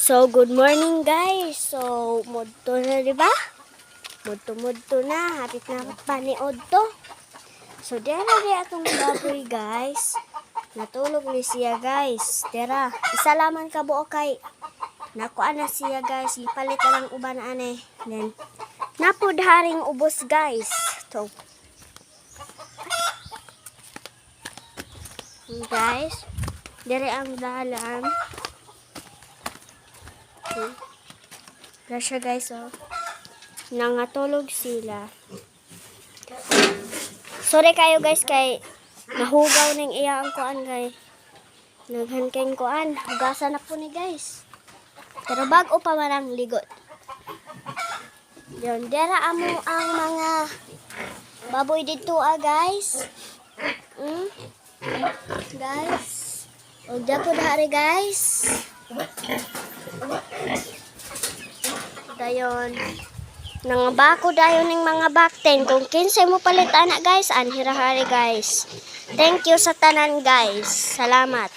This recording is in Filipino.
So, good morning guys. So, mudto na, di ba? Mudto na. Hapit na paniod to. So, dera di atong baboy guys. Natulog ni siya guys. Dera, isa laman ka buo kay nakuha na siya guys. Ipalit na lang uban ane. Then, napod haring ubos guys. So, guys, dere ang dalan. Grasya guys, oh. Nangatulog sila. Sorry kayo guys kay nahugaw ning iya ang kuan kay naghanking kuan. Hugasan na po ni guys. Pero bago pa man ang ligot. Yon, dera amo ang mga baboy dito guys. Guys. Og dapo dari guys. Dayon. Nangabako dayon ning mga bakten. Kung kinsay mo palit ana guys, anhirahari guys. Thank you sa tanan guys. Salamat.